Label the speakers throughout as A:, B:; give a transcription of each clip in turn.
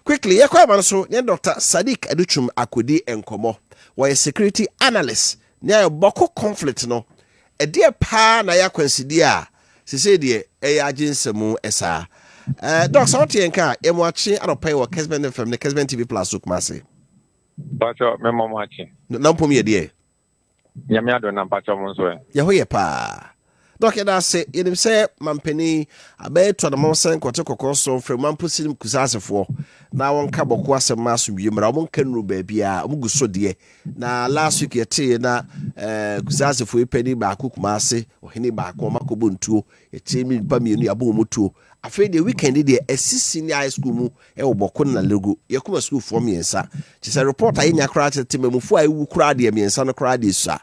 A: Quickly, yakwa so Dr. Sadiq Adutwum akodi enkomo. Why a security analyst. Nya Bawku conflict no. A dear pa na ya consider. Se say die e aginsemu esa. Doc Sauti enka e watching aropai wa Kessben FM ne Kessben TV Plus ukmase.
B: Pacho memo watching.
A: Nampom ye die.
B: Nyame ado na pacho mo so.
A: Ye ho ye pa. Doc da say yenim say mampani abeto na monsen kote kokoso from mampusim kusasefo na wonka Bawku asem asomdwe mra won kanru ba bia omuguso de na last week yete na kusasefo epani ba kumase ohene ba ko makobo ntuo yete mi pa mienu abo motuo afei de weekend de assisi ni high school mu e wo Bawku na lego yakuma school for miensa chese report ayi nyakra tete mamufu ayi kura de miensa no kura de sa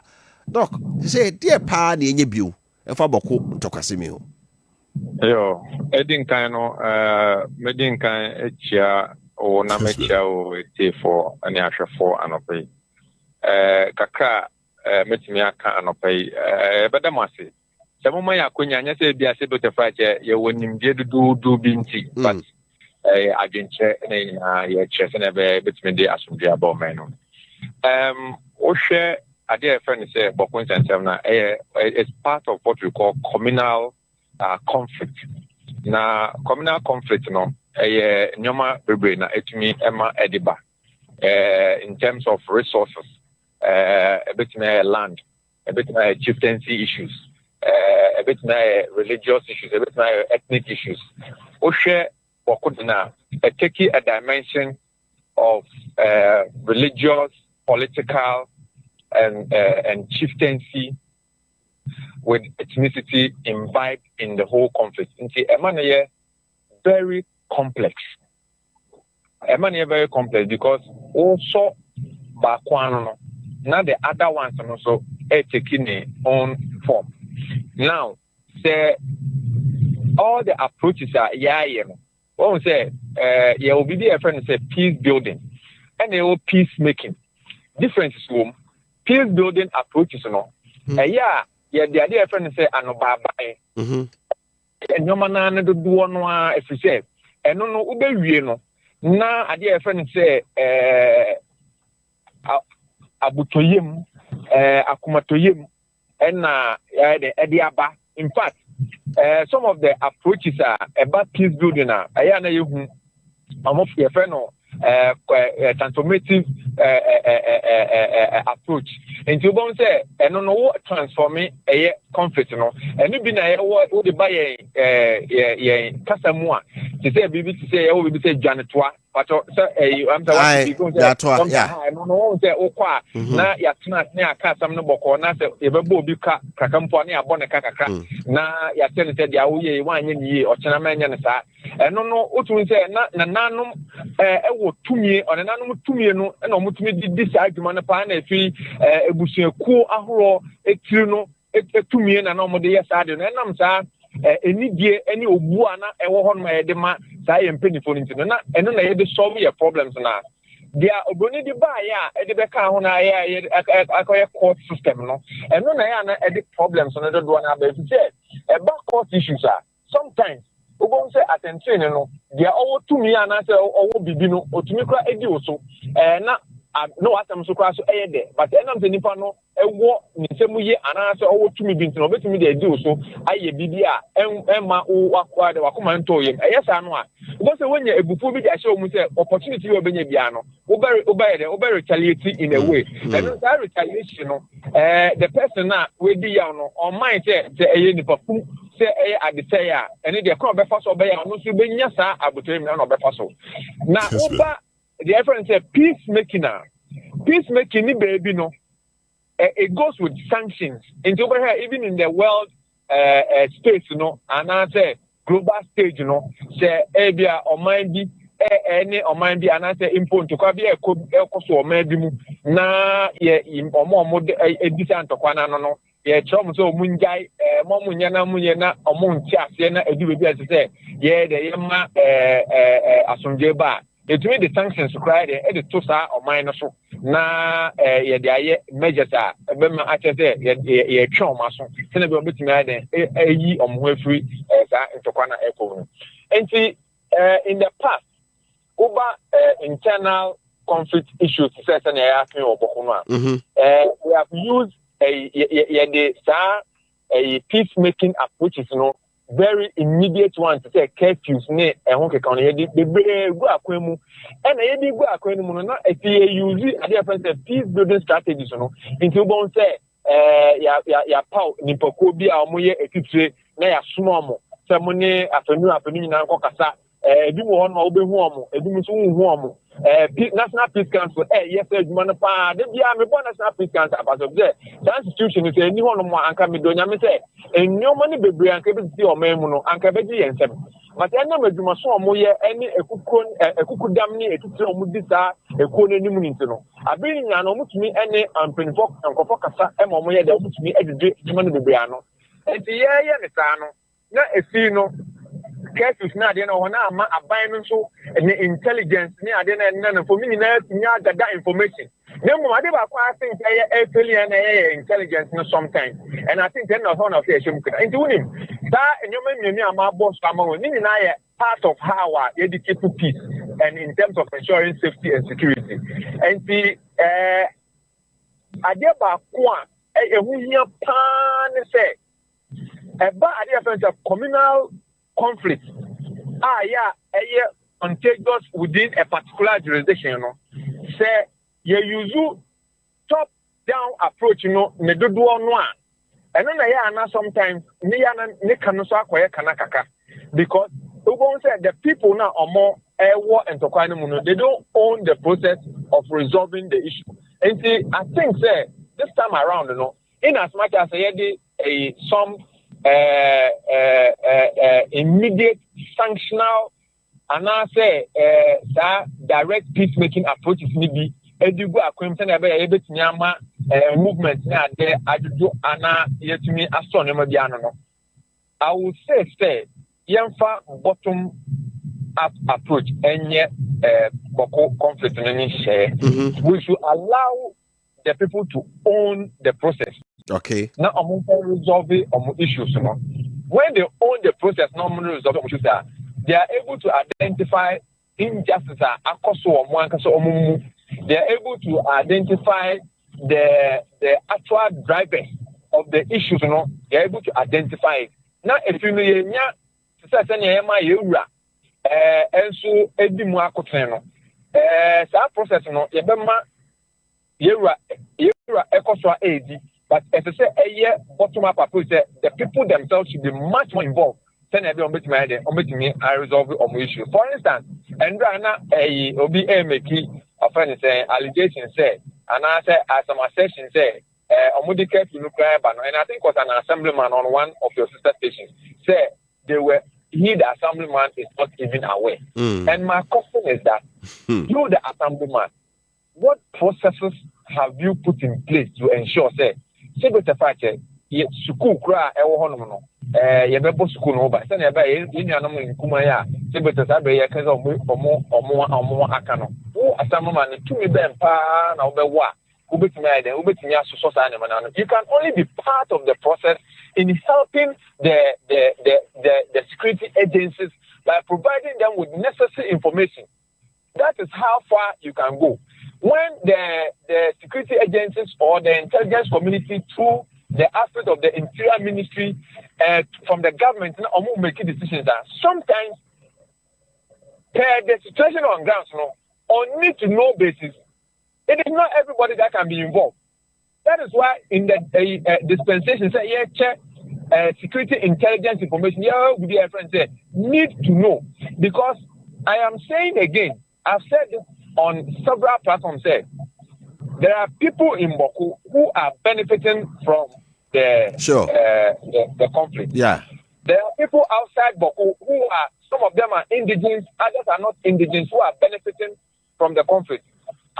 A: doc say dear pa na enye biu efa Bawku ntokasemi ho
B: Yo edin kan no medin kan echia o na mechia o T4 ani ahwefo anopai kakra metimi aka anopai bedamase semoma ya konya nya se bia se dotefa che ye wonimdie dudu binti but adwenche na ye chese na be betimi de asomdwe aba meno o hwe ade efene se Bawku nsensem na it's part of what we call communal conflict. Na communal conflict no nyoma bebre na etumi ema ediba in terms of resources a bit land, a bit chieftaincy issues, a bit religious issues, a bit ethnic issues. Oshe Bawku na taking a dimension of religious, political and chieftaincy with ethnicity imbibed in the whole conflict. It's very complex. Very complex because also Bawku now the other ones are also taking their own form. Now, say all the approaches are one say will be a friend say peace building and they will peacemaking. Difference is peace building approaches the idea friend say anobabae and your man do one if you say and no ube no na idea friend say abutoyim akumatoyim and ediaba. In fact some of the approaches are about peace building ayana you of your friend transformative approach. And you won't say, and no what transforming a conflict, and you be what would buy a Casamua to say, baby, to say, oh, we say Janetwa, but I'm sorry, I don't know, say, oh, now you're near Casam no Bawku, now say, if a booby cat, Cracamponi, a bonacaka, now you're telling that you are 1 year or Chinaman, and no, what we say, Nanum, to me, or an animal to me, and almost did this argument upon a fee, a bushel cool, a horror, a trino, a 2 million, and almost the side, and I'm sad. Any dear, any Obuana, and one my demand, say, and penny for into the night, and then I had to solve your problems now. They are going to buy, at the back on a court system, no, and then I had problems on the one I've said. About court issues are sometimes. We won't say attention, they are all to me and I say, oh, be no, or to me, cry so, and no, I'm so cross, but then I'm the Nipano, a war in some way, and I say, oh, to me, being to me, they do so. I a BDA, Emma, who acquired the Wakuman to him. Yes, I know. Because when you're a before I show me opportunity of being a piano, over retaliating in a way. And that retaliation, the person that will be on my say, say at the say, and if they come back for obey, no, so be yes, I would tell him no befaso. Now, the difference is peacemaking. Peacemaking, baby, no. It goes with sanctions. And over here, even in the world space, and I say global stage, say, Abia or mind be any or mind be, and I say import to Kabia cost or maybe na or more a decent to Quana, no. Yeah, Chom so Munjai, Momunyana Munyana, or Muncha, Siena, a do as say, yeah, the Yama Asunjeba. It made the sanctions cried at the Tosa or minus na the measures are I say, yeah, Chom, Senator Bitman, a ye or more free as I into Quana Echo. And see, in the past, over internal conflict issues we have used a peacemaking approaches, very immediate one to say curfews ne ehon keka no yedi bebre gu akwemu e na yedi gu akwenu no na efie use ade friend peace building strategies no into bon say ya pow ni poko bi a omoye etitire na ya somo mo se mo ne afenu nyina nkokasa ebi wo no obehu omo ebi mu so hu omo National Peace Council yes adwuma no pa de bia me National Peace Council about there the institution is any one mo anka me donya me say enyomo ne bebre anka bi ti o man mu no anka be gi yensem but enya madwuma so omo ye ene ekukudam ne etutire omo di sa ekuo no nim nti no abiri nya no mutumi ene ampenfo nkofo kasa e mo ye de mutumi edide adwuma no bebre ano enti ye ne sa no na efi no cases na ade na wona ama aban no so ne intelligence ne ade na for me na nya gada information na mo ade ba kwa think e failure na intelligence no sometimes and I think then one of the issue into unim that enyoma miemi ama boss ama woni na ye part of how we keep peace and in terms of ensuring safety and security and the ade ba kwa ehu hia pa ne say ba ade friends of communal conflict contagious within a particular jurisdiction say you use top down approach ne dodo no a eno na ya na sometimes ne ya na ne kan so akoye kanakaka because we go say the people now are more entokwa no mu they don't own the process of resolving the issue and see I think say this time around in as much as some immediate sanctional and I say that direct peacemaking approaches maybe edugo akwemse na be ebetumi ama movement na there adudu ana yetumi asonema bia no I would say yemfa bottom up approach enye boko conflict no share we should allow the people to own the process.
A: Okay.
B: Now, I'm resolving issues. When they own the process, normally resolve issues. They are able to identify injustice. They are able to identify the actual drivers of the issues. They are able to identify it. Now, if you know, and so edi mu akotene that process yewura ekoso edi. But as I say, bottom up approach, the people themselves should be much more involved. Then every I resolve issue. For instance, and Rana obi making a friend say allegation say, and I say as some assertion say, Omudike to look and I think was an assemblyman on one of your sister stations say the assemblyman is not even aware. And my question is that you the assemblyman, what processes have you put in place to ensure say the fact ye school kra e wo hono no ye bebo school no ba se na ba ye nuanom nkuma ya se beta sa be ye kaza omo aka no wo asamma ne tumi ben pa na wo be wa wo betimi ya den wo betimi asoso sa ne mana no you can only be part of the process in helping the security agencies by providing them with necessary information. That is how far you can go. When the security agencies or the intelligence community through the aspect of the interior ministry from the government making decisions that sometimes the situation on ground on need to know basis, it is not everybody that can be involved. That is why in the dispensation say security intelligence information need to know, because I am saying again, I've said this on several platforms, there are people in Bawku who are benefiting from the conflict. Yeah. There are people outside Bawku who are, some of them are indigenous, others are not indigenous, who are benefiting from the conflict.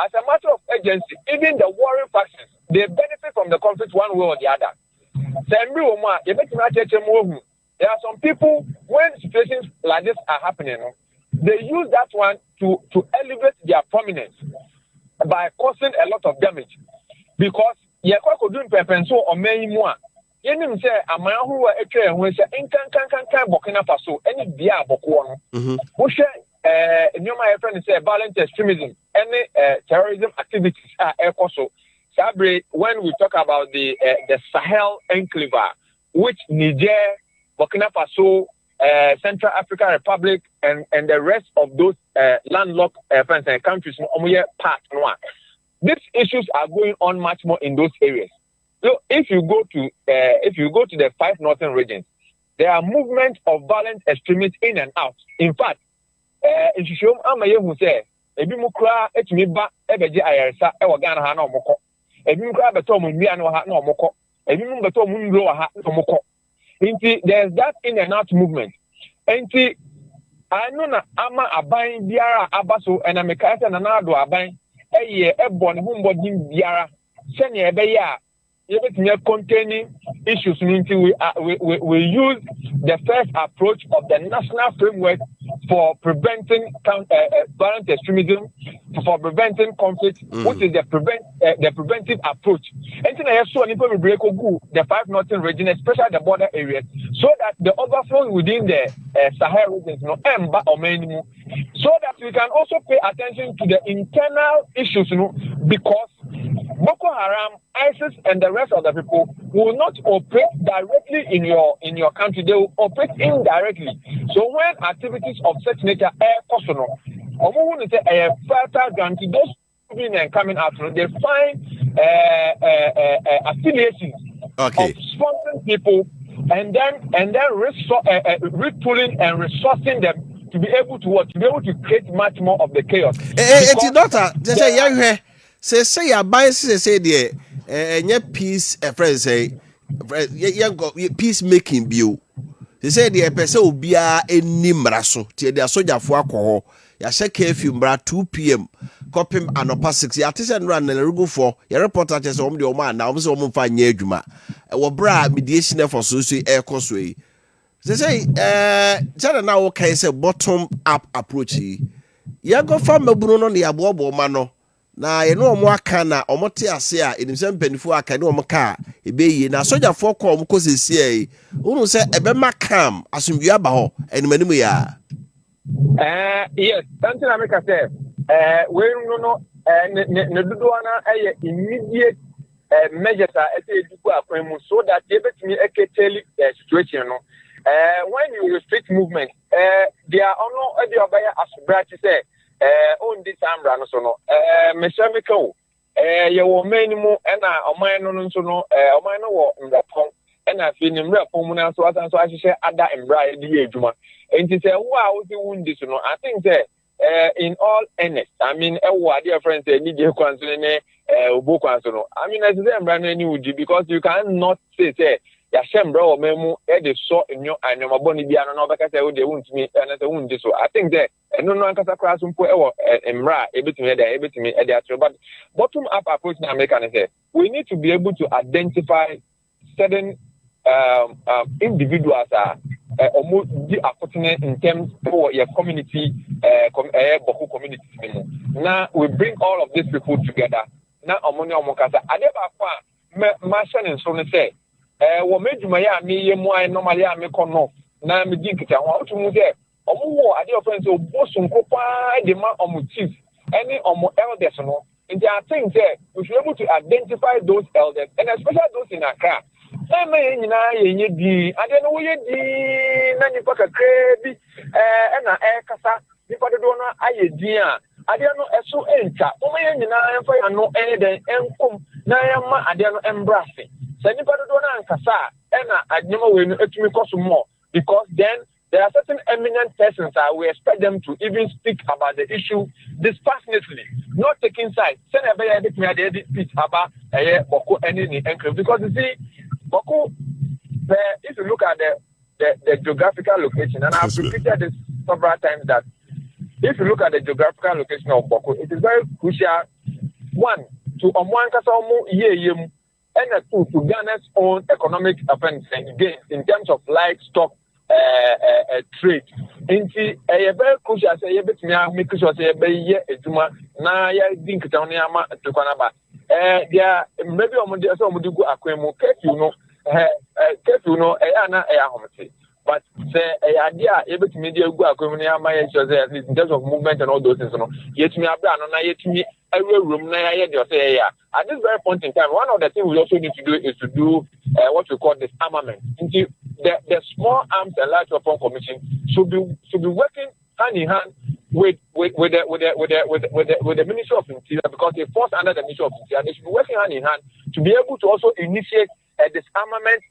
B: As a matter of urgency, even the warring factions, they benefit from the conflict one way or the other. There are some people, when situations like this are happening, they use that one to elevate their prominence by causing a lot of damage. Because you are doing prepenso or many more. You know, say, a man who are a train, who say, in can Burkina Faso, any Bia Bokuano, who share my friend say violent extremism, any terrorism activities are also. Sabre, when we talk about the Sahel enclave, which Niger, Burkina Faso, Central African Republic, and the rest of those landlocked countries, part one. These issues are going on much more in those areas. So if you go to the 5 northern regions, there are movements of violent extremists in and out. In fact, in Shishom Amaye who say, ebi mukra etumi ba ebeje ayaresa e wo Ghana ha na omoko. Ebi mukra beto mu ndia no ha na omoko. Ebi mu beto mu nro ha na omoko. Inti there's that in and out movement. Inti anu na ama aban biara abaso ena mekaisa na na do aban eye ebo ne hu mbodin biara se ne ebe ya containing issues. We use the first approach of the national framework for preventing violent extremism, for preventing conflict, which is the preventive approach. And then I saw people break the 5 northern region, especially the border areas, so that the overflow within the Sahel regions, so that we can also pay attention to the internal issues, because Boko Haram, ISIS, and the rest of the people will not operate directly in your country. They will operate indirectly. So when activities of such nature are personal, fertile ground to those moving and coming out, they find affiliations of sponsoring people, and then retooling and resourcing them to be able to create much more of the chaos.
A: Say ya buy say there peace friend say peacemaking bio. They say the person obia eni mraso tie dia sojafo akọ ya she curfew mra 2 p.m. copim anopa 6 ya tese nra na rugo for ya reporter say om de om na om say om fa nya adwuma wo bra mediation for so ekoso yi. Say jana na wo kai say bottom up approach yi ya go fa mabunu no ne ya bobo ma no na ye no omo aka na omo te ase a enimse mpanifo aka ne omo ka ebeye na sojafo ko omo ko sesie unu se ebe makam asumdua ba ho enimanimu ya
B: yes something I make say we no ne dudu ana immediate measures are eduku akwemu so that they betimi eketeli situation no when you restrict movement they are ono e obaya asubra say on this ambra no so no mechanical ye wo manimu na oman no so no oman no wo mrapon na afi ni mrapon mu na so asan so ahihye ada mbra e di adwuma enti say wo a wo si wundi so no I think say in all earnest I mean wo ade friends say ni je kwanso ne obo kwanso no I mean as say mbra no ni wudi because you cannot say ya shembra o memu e de so enyo anyomaboni bia no obeka say wo de wuntumi na say wundi so I think that no ankasa class mpo e wo emra ebetumi e de atro but bottom up approach na America say we need to be able to identify certain individuals omo di apotene in terms of your community Bawku community now we bring all of these people together na omo ne omo kasa ade ba kwa ma shane so ne say wo meduma ya me yemu ai normally am kono na me di nkita ho otumu say omo ade offense obosun kopa de ma omo chief any omo elders no and I think that we should be able to identify those elders and especially those in Accra. Eme nyina yenye di ade no ye di na nipa kakra bi na kasa nipa dodo no aye di a ade no eso enta omo ye nyina emfa ya no den enkom na ya ma ade no embrace se nipa dodo na ankasa na adnyama we no etumi koso more because then there are certain eminent persons that we expect them to even speak about the issue dispassionately, not taking sides. Send a very speech about Bawku any enclave because you see, Bawku, if you look at the geographical location, and I've repeated this several times that if you look at the geographical location of Bawku, it is very crucial. One, to Omwankasamu Yem, and two, to Ghana's own economic offense gains in terms of livestock. Trade inti very crucial say yebetimi make sure say be eduma na ya think down ya ma tukwana ba dia maybe omudi so omudi go akwemu curfew no ana ahomse But say a idea able to media go community in terms of movement and all those things. Yet me abra no na yet me every room na say at this very point in time, one of the things we also need to do is to do what we call disarmament. The small arms and large weapon commission should be working hand in hand with the Ministry of Interior, because they fall under the Ministry of Interior. They should be working hand in hand to be able to also initiate a disarmament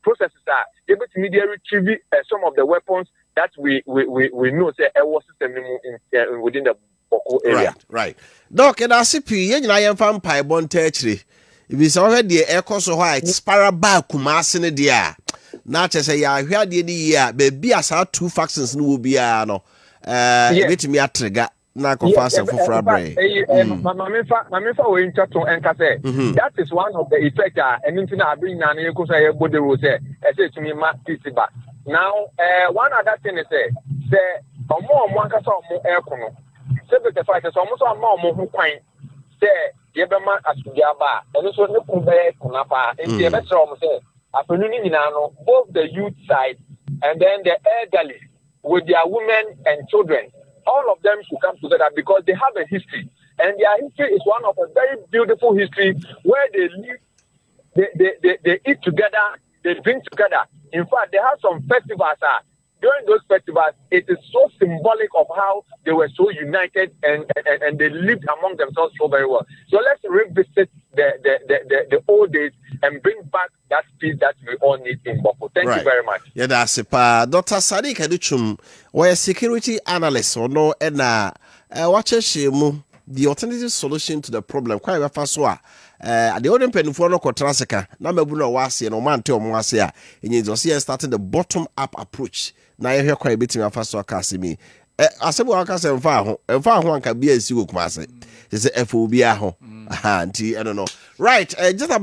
B: processes are able to immediately retrieve some of the weapons that we know say war system within the Bawku area.
A: Right. Doc, and I see P. I am vampire born territory. If it's already a echo so high, spiral back Kumasine dear. Not to say, I heard the year, baby, as our 2 factions will be no. Get me a trigger. That
B: is one of the effects. And into I bring now you could say body rules. I say to me, now, one other thing is say, more one can saw more air cono. Say the fighters almost more who point. Say, Yabama as Yaba, and this was the Kumbe Kunapa, and the best of say, after both the youth side and then the elderly with their women and children. All of them should come together because they have a history, and their history is one of a very beautiful history where they live, they eat together, they drink together. In fact, they have some festivals. During those festivals, it is so symbolic of how they were so united and they lived among themselves so very well. So let's revisit the old days and bring back that peace that we all need in Bawku. Thank you very much.
A: Yeah, that's it. Dr. Sadiq Adutwum, where security analyst or no, and watches the alternative solution to the problem. Quite a fast one. The only pen for no contrastica, number Buno was and Oman to Moasia, and you just starting the bottom up approach. Now you hear quite a bit in your first Cassimi. I said, well, I can say, and far one can be a Siwuk Massey. It's a FOB. I don't know. Right, just about.